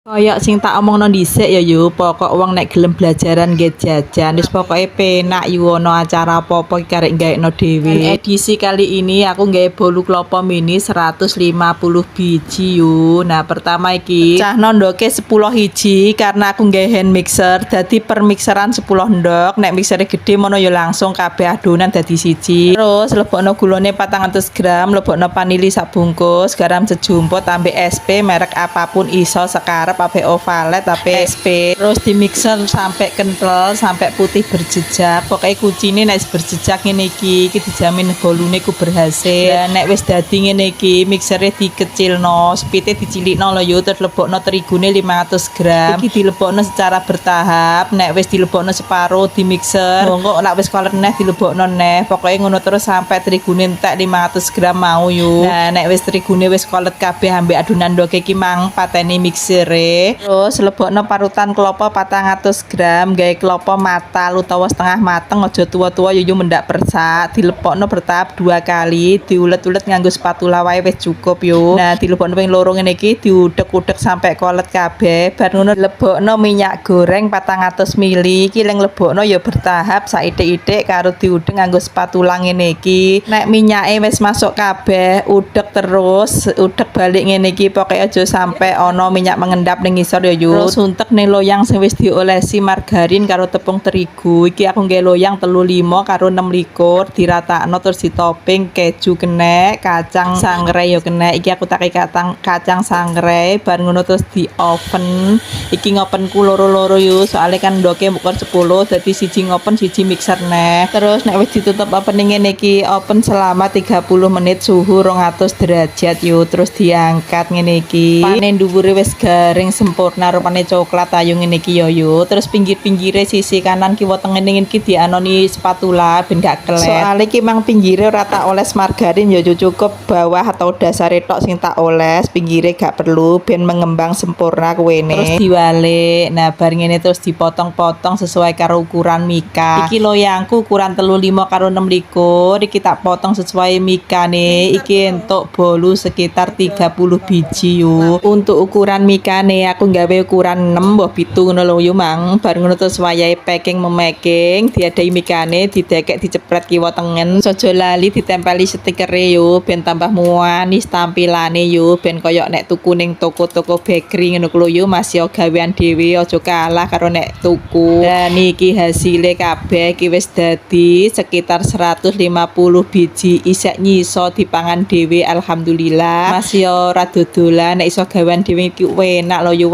Kayak sing tak omongno dhisik ya yo, pokok wong nek gelem belajaran nggih jajan, wis pokoke penak yo ana acara apa-apa iki karek gaekno dhewe. Edisi kali ini aku nggawe bolu klopo mini 150 biji yo. Nah, pertama iki cahno ndoke 10 hiji karena aku nggawe hand mixer, dadi per mixeran 10 ndok. Nek mixere gede mono yo langsung kabeh adonan dadi siji. Terus lebokno gulone 400 gram, lebokno vanili sak bungkus, garam sejumput, tambah SP merek apapun iso sekarang pakai ovalet tapi SP terus di mixer sampai kental sampai putih berjejak pokoknya kucine nek berjejak ngene iki dijamin bolune ku berhasil dan nek wis dadi ngene iki mixere dikecilno spite dicilikno lho yo terus lebokno terigune 500 gram iki dilebokno secara bertahap nek wis dilebokno separo di mixer monggo nek wis kolet neh dilebokno neh pokoknya ngono terus sampai terigune entek 500 gram mau yo nah nek wis terigune wis kolet kabeh ambek adonan ndoke iki mang pateni mixere terus lebokno parutan klopo 400 gram gawe klopo matal utawa setengah mateng aja tua-tua yo mendak persak dilepokno bertahap 2 kali diulet-ulet nganggo spatula wae wis cukup yo nah dilepokno ping loro ngene iki diudek-udek sampai kolet kabeh bar ngono lebokno minyak goreng 400 ml iki leng lebokno yo bertahap saitik-itik karo diudek nganggo spatula ngene iki nek minyake wis masuk kabeh udek terus udek balik ngene iki pokoke aja sampai ono minyak mengendap ning ngisor ya yo. Terus untek ning loyang sing wis diolesi margarin karo tepung terigu. Iki aku nggae loyang 35 karo 6 diratakno terus ditoping keju kena, kacang sangrai yo kena. Iki aku tak kacang sangrai bar ngono terus di oven. Iki ngopenku loro-loro yo soalnya kan ndoke bukan 10 dadi siji ngopen siji mixer neh. Terus nek wis ditutup oven ngene iki oven selama 30 menit suhu 200 derajat yo terus diangkat ngene iki. Panen dhuwure wis garing sempurna rupane coklat ayu ngene iki yo terus pinggir-pinggire sisi kanan kiwa tengen iki dianoni spatula ben gak kelet soalnya iki mang pinggire ora tak oles margarin yo cukup bawah atau dasare tok sing tak oles pinggire gak perlu ben mengembang sempurna kuwene terus diwalik nah bar ngene terus dipotong-potong sesuai karo ukuran mika iki loyangku ukuran 35 karo 6 iki tak potong sesuai mikane iki entuk bolu sekitar 30 biji yo untuk ukuran mikane aku nggawe ukuran 6 mbah 7 ngono lho yo mang bar ngono terus wayahe packing memaking diadai mikane didekek dicepret kiwa tengen aja lali ditempeli stikere yo ben tambah manis tampilane yo ben koyo nek tuku ning toko-toko bakery ngono lho yo masih gawean dhewe aja kalah karo nek tuku dan iki hasile kabeh iki wis dadi sekitar 150 biji isek nyiso dipangan dhewe alhamdulillah masih ora dodolan nek iso gawean dhewe iki enak lho yo